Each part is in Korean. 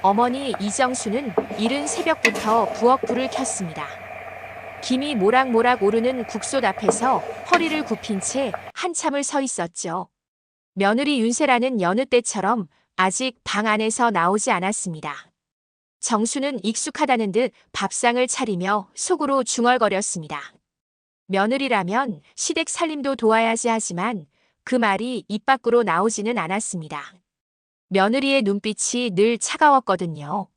어머니 이정수는 이른 새벽부터 부엌 불을 켰습니다. 김이 모락모락 오르는 국솥 앞에서 허리를 굽힌 채 한참을 서 있었죠. 며느리 윤세라는 여느 때처럼 아직 방 안에서 나오지 않았습니다. 정수는 익숙하다는 듯 밥상을 차리며 속으로 중얼거렸습니다. 며느리라면 시댁 살림도 도와야지 하지만 그 말이 입 밖으로 나오지는 않았습니다. 며느리의 눈빛이 늘 차가웠거든요.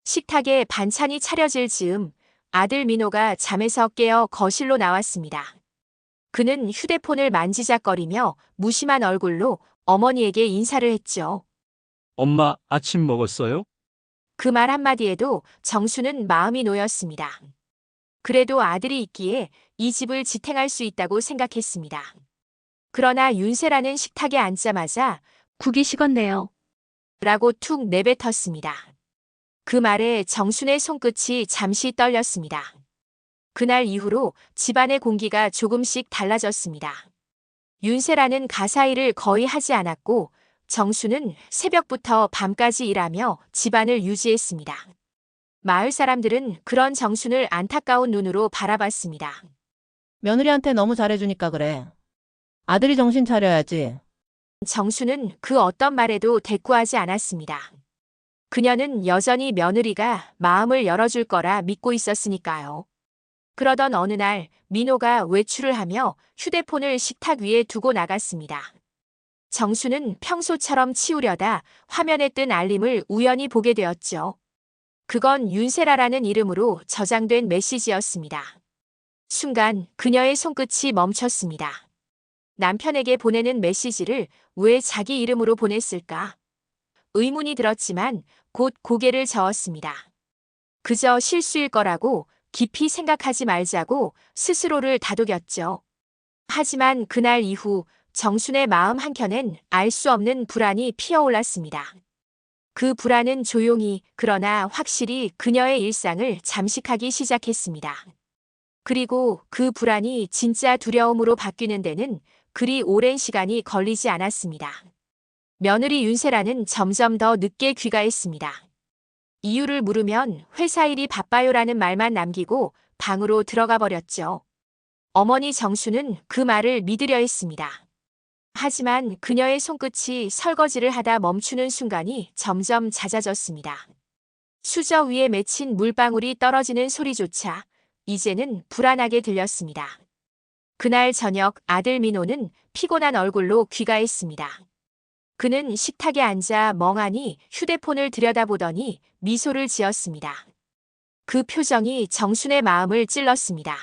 식탁에 반찬이 차려질 즈음 아들 민호가 잠에서 깨어 거실로 나왔습니다. 그는 휴대폰을 만지작거리며 무심한 얼굴로 어머니에게 인사를 했죠. 엄마, 아침 먹었어요? 그 말 한마디에도 정수는 마음이 놓였습니다. 그래도 아들이 있기에 이 집을 지탱할 수 있다고 생각했습니다. 그러나 윤세라는 식탁에 앉자마자 국이 식었네요. 라고 툭 내뱉었습니다. 그 말에 정순의 손끝이 잠시 떨렸습니다. 그날 이후로 집안의 공기가 조금씩 달라졌습니다. 윤세라는 가사일을 거의 하지 않았고 정수는 새벽부터 밤까지 일하며 집안을 유지했습니다. 마을 사람들은 그런 정순을 안타까운 눈으로 바라봤습니다. 며느리한테 너무 잘해주니까 그래. 아들이 정신 차려야지. 정수는 그 어떤 말에도 대꾸하지 않았습니다. 그녀는 여전히 며느리가 마음을 열어줄 거라 믿고 있었으니까요. 그러던 어느 날 민호가 외출을 하며 휴대폰을 식탁 위에 두고 나갔습니다. 정수는 평소처럼 치우려다 화면에 뜬 알림을 우연히 보게 되었죠. 그건 윤세라라는 이름으로 저장된 메시지였습니다. 순간 그녀의 손끝이 멈췄습니다. 남편에게 보내는 메시지를 왜 자기 이름으로 보냈을까? 의문이 들었지만 곧 고개를 저었습니다. 그저 실수일 거라고 깊이 생각하지 말자고 스스로를 다독였죠. 하지만 그날 이후 정순의 마음 한켠엔 알 수 없는 불안이 피어올랐습니다. 그 불안은 조용히 그러나 확실히 그녀의 일상을 잠식하기 시작했습니다. 그리고 그 불안이 진짜 두려움으로 바뀌는 데는 그리 오랜 시간이 걸리지 않았습니다. 며느리 윤세라는 점점 더 늦게 귀가했습니다. 이유를 물으면 회사 일이 바빠요라는 말만 남기고 방으로 들어가 버렸죠. 어머니 정수는 그 말을 믿으려 했습니다. 하지만 그녀의 손끝이 설거지를 하다 멈추는 순간이 점점 잦아졌습니다. 수저 위에 맺힌 물방울이 떨어지는 소리조차 이제는 불안하게 들렸습니다. 그날 저녁 아들 민호는 피곤한 얼굴로 귀가했습니다. 그는 식탁에 앉아 멍하니 휴대폰을 들여다보더니 미소를 지었습니다. 그 표정이 정순의 마음을 찔렀습니다.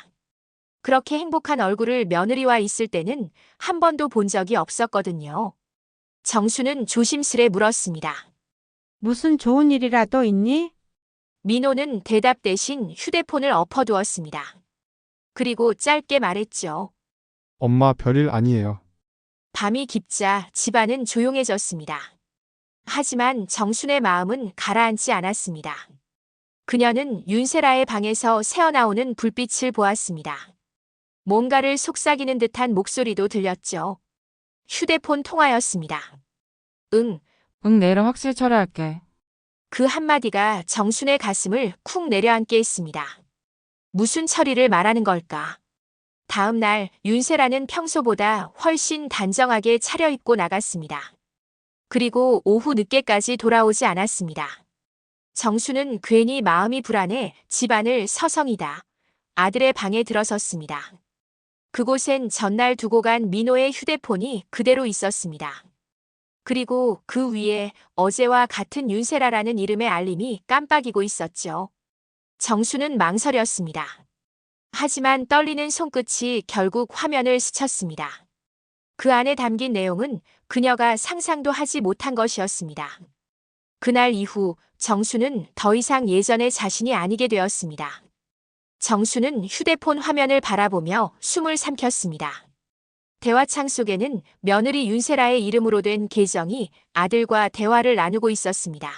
그렇게 행복한 얼굴을 며느리와 있을 때는 한 번도 본 적이 없었거든요. 정순은 조심스레 물었습니다. 무슨 좋은 일이라도 있니? 민호는 대답 대신 휴대폰을 엎어두었습니다. 그리고 짧게 말했죠. 엄마 별일 아니에요. 밤이 깊자 집안은 조용해졌습니다. 하지만 정순의 마음은 가라앉지 않았습니다. 그녀는 윤세라의 방에서 새어나오는 불빛을 보았습니다. 뭔가를 속삭이는 듯한 목소리도 들렸죠. 휴대폰 통화였습니다. 응, 내일 확실히 처리할게. 그 한마디가 정순의 가슴을 쿵 내려앉게 했습니다. 무슨 처리를 말하는 걸까? 다음 날 윤세라는 평소보다 훨씬 단정하게 차려입고 나갔습니다. 그리고 오후 늦게까지 돌아오지 않았습니다. 정수는 괜히 마음이 불안해 집안을 서성이다 아들의 방에 들어섰습니다. 그곳엔 전날 두고 간 민호의 휴대폰이 그대로 있었습니다. 그리고 그 위에 어제와 같은 윤세라라는 이름의 알림이 깜빡이고 있었죠. 정수는 망설였습니다. 하지만 떨리는 손끝이 결국 화면을 스쳤습니다. 그 안에 담긴 내용은 그녀가 상상도 하지 못한 것이었습니다. 그날 이후 정수는 더 이상 예전의 자신이 아니게 되었습니다. 정수는 휴대폰 화면을 바라보며 숨을 삼켰습니다. 대화창 속에는 며느리 윤세라의 이름으로 된 계정이 아들과 대화를 나누고 있었습니다.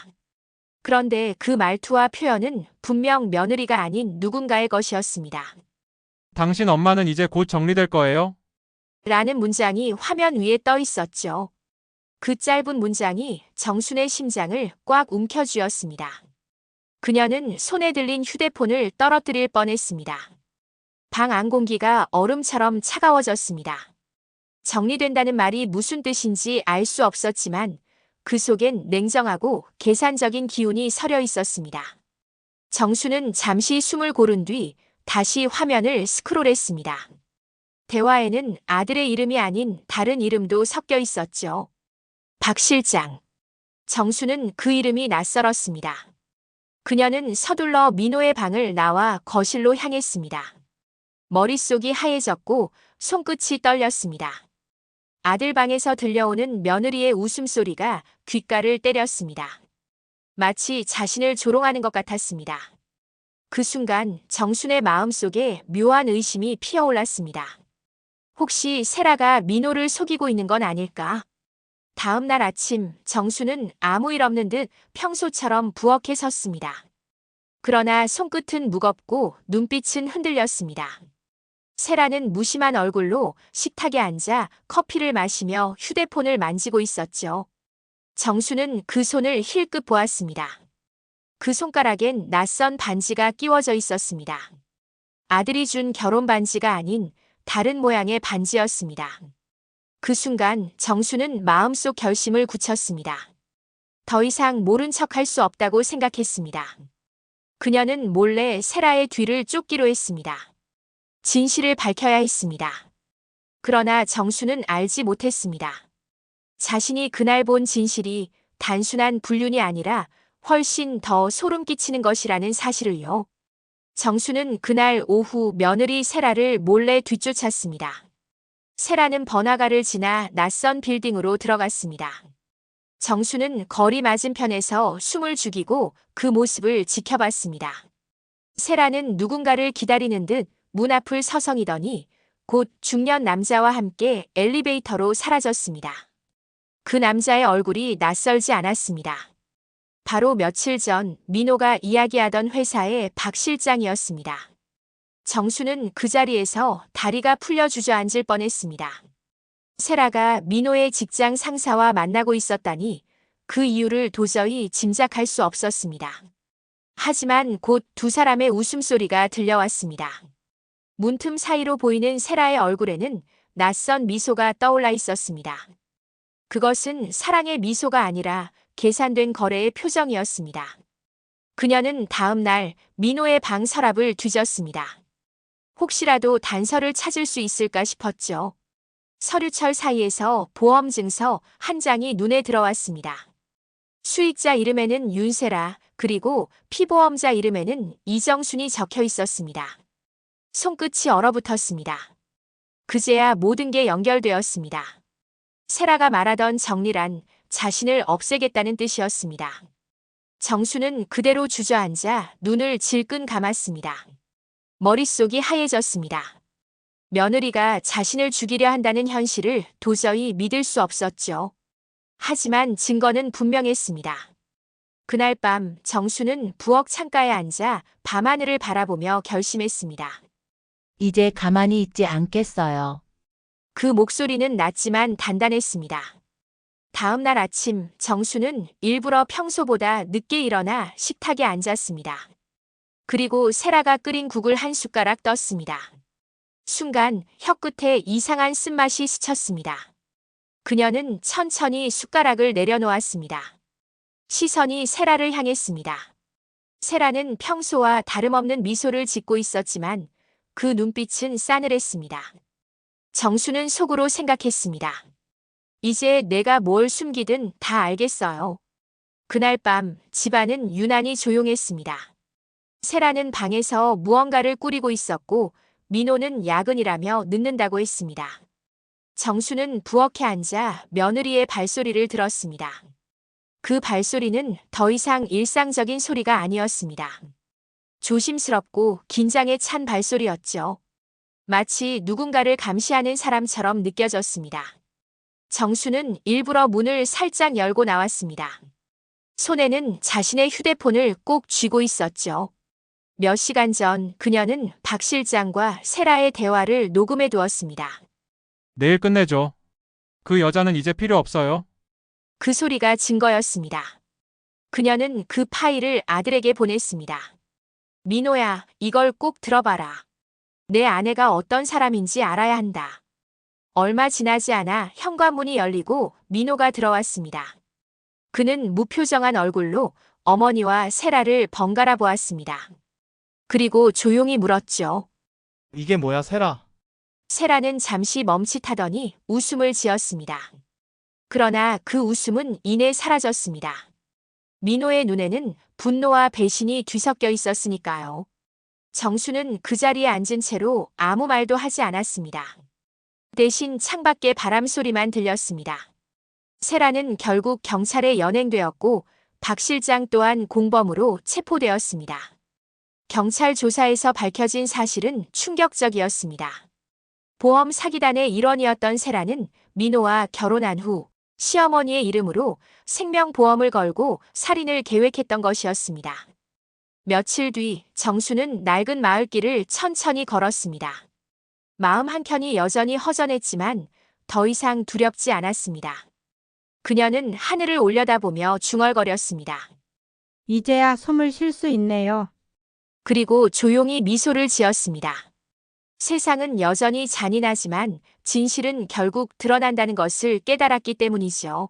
그런데 그 말투와 표현은 분명 며느리가 아닌 누군가의 것이었습니다. 당신 엄마는 이제 곧 정리될 거예요? 라는 문장이 화면 위에 떠 있었죠. 그 짧은 문장이 정순의 심장을 꽉 움켜쥐었습니다. 그녀는 손에 들린 휴대폰을 떨어뜨릴 뻔했습니다. 방 안 공기가 얼음처럼 차가워졌습니다. 정리된다는 말이 무슨 뜻인지 알 수 없었지만 그 속엔 냉정하고 계산적인 기운이 서려 있었습니다. 정수는 잠시 숨을 고른 뒤 다시 화면을 스크롤했습니다. 대화에는 아들의 이름이 아닌 다른 이름도 섞여 있었죠. 박 실장. 정수는 그 이름이 낯설었습니다. 그녀는 서둘러 민호의 방을 나와 거실로 향했습니다. 머릿속이 하얘졌고 손끝이 떨렸습니다. 아들 방에서 들려오는 며느리의 웃음소리가 귓가를 때렸습니다. 마치 자신을 조롱하는 것 같았습니다. 그 순간 정순의 마음속에 묘한 의심이 피어올랐습니다. 혹시 세라가 민호를 속이고 있는 건 아닐까? 다음 날 아침 정수는 아무 일 없는 듯 평소처럼 부엌에 섰습니다. 그러나 손끝은 무겁고 눈빛은 흔들렸습니다. 세라는 무심한 얼굴로 식탁에 앉아 커피를 마시며 휴대폰을 만지고 있었죠. 정수는 그 손을 힐끗 보았습니다. 그 손가락엔 낯선 반지가 끼워져 있었습니다. 아들이 준 결혼 반지가 아닌 다른 모양의 반지였습니다. 그 순간 정수는 마음속 결심을 굳혔습니다. 더 이상 모른 척할 수 없다고 생각했습니다. 그녀는 몰래 세라의 뒤를 쫓기로 했습니다. 진실을 밝혀야 했습니다. 그러나 정수는 알지 못했습니다. 자신이 그날 본 진실이 단순한 불륜이 아니라 훨씬 더 소름 끼치는 것이라는 사실을요. 정수는 그날 오후 며느리 세라를 몰래 뒤쫓았습니다. 세라는 번화가를 지나 낯선 빌딩으로 들어갔습니다. 정수는 거리 맞은편에서 숨을 죽이고 그 모습을 지켜봤습니다. 세라는 누군가를 기다리는 듯 문 앞을 서성이더니 곧 중년 남자와 함께 엘리베이터로 사라졌습니다. 그 남자의 얼굴이 낯설지 않았습니다. 바로 며칠 전 민호가 이야기하던 회사의 박 실장이었습니다. 정수는 그 자리에서 다리가 풀려 주저앉을 뻔했습니다. 세라가 민호의 직장 상사와 만나고 있었다니 그 이유를 도저히 짐작할 수 없었습니다. 하지만 곧 두 사람의 웃음소리가 들려왔습니다. 문틈 사이로 보이는 세라의 얼굴에는 낯선 미소가 떠올라 있었습니다. 그것은 사랑의 미소가 아니라 계산된 거래의 표정이었습니다. 그녀는 다음 날 민호의 방 서랍을 뒤졌습니다. 혹시라도 단서를 찾을 수 있을까 싶었죠. 서류철 사이에서 보험 증서 한 장이 눈에 들어왔습니다. 수익자 이름에는 윤세라, 그리고 피보험자 이름에는 이정순이 적혀 있었습니다. 손끝이 얼어붙었습니다. 그제야 모든 게 연결되었습니다. 세라가 말하던 정리란 자신을 없애겠다는 뜻이었습니다. 정수는 그대로 주저앉아 눈을 질끈 감았습니다. 머릿속이 하얘졌습니다. 며느리가 자신을 죽이려 한다는 현실을 도저히 믿을 수 없었죠. 하지만 증거는 분명했습니다. 그날 밤 정수는 부엌 창가에 앉아 밤하늘을 바라보며 결심했습니다. 이제 가만히 있지 않겠어요. 그 목소리는 낮지만 단단했습니다. 다음 날 아침 정수는 일부러 평소보다 늦게 일어나 식탁에 앉았습니다. 그리고 세라가 끓인 국을 한 숟가락 떴습니다. 순간 혀끝에 이상한 쓴맛이 스쳤습니다. 그녀는 천천히 숟가락을 내려놓았습니다. 시선이 세라를 향했습니다. 세라는 평소와 다름없는 미소를 짓고 있었지만 그 눈빛은 싸늘했습니다. 정수는 속으로 생각했습니다. 이제 내가 뭘 숨기든 다 알겠어요. 그날 밤 집안은 유난히 조용했습니다. 세라는 방에서 무언가를 꾸리고 있었고 민호는 야근이라며 늦는다고 했습니다. 정수는 부엌에 앉아 며느리의 발소리를 들었습니다. 그 발소리는 더 이상 일상적인 소리가 아니었습니다. 조심스럽고 긴장에 찬 발소리였죠. 마치 누군가를 감시하는 사람처럼 느껴졌습니다. 정수는 일부러 문을 살짝 열고 나왔습니다. 손에는 자신의 휴대폰을 꼭 쥐고 있었죠. 몇 시간 전 그녀는 박 실장과 세라의 대화를 녹음해 두었습니다. 내일 끝내줘. 그 여자는 이제 필요 없어요. 그 소리가 증거였습니다. 그녀는 그 파일을 아들에게 보냈습니다. 민호야, 이걸 꼭 들어봐라. 내 아내가 어떤 사람인지 알아야 한다. 얼마 지나지 않아 현관문이 열리고 민호가 들어왔습니다. 그는 무표정한 얼굴로 어머니와 세라를 번갈아 보았습니다. 그리고 조용히 물었죠. 이게 뭐야, 세라? 세라는 잠시 멈칫하더니 웃음을 지었습니다. 그러나 그 웃음은 이내 사라졌습니다. 민호의 눈에는 분노와 배신이 뒤섞여 있었으니까요. 정수는 그 자리에 앉은 채로 아무 말도 하지 않았습니다. 대신 창밖에 바람 소리만 들렸습니다. 세라는 결국 경찰에 연행되었고 박 실장 또한 공범으로 체포되었습니다. 경찰 조사에서 밝혀진 사실은 충격적이었습니다. 보험 사기단의 일원이었던 세라는 민호와 결혼한 후 시어머니의 이름으로 생명보험을 걸고 살인을 계획했던 것이었습니다. 며칠 뒤 정수는 낡은 마을길을 천천히 걸었습니다. 마음 한켠이 여전히 허전했지만 더 이상 두렵지 않았습니다. 그녀는 하늘을 올려다보며 중얼거렸습니다. 이제야 숨을 쉴 수 있네요. 그리고 조용히 미소를 지었습니다. 세상은 여전히 잔인하지만 진실은 결국 드러난다는 것을 깨달았기 때문이죠.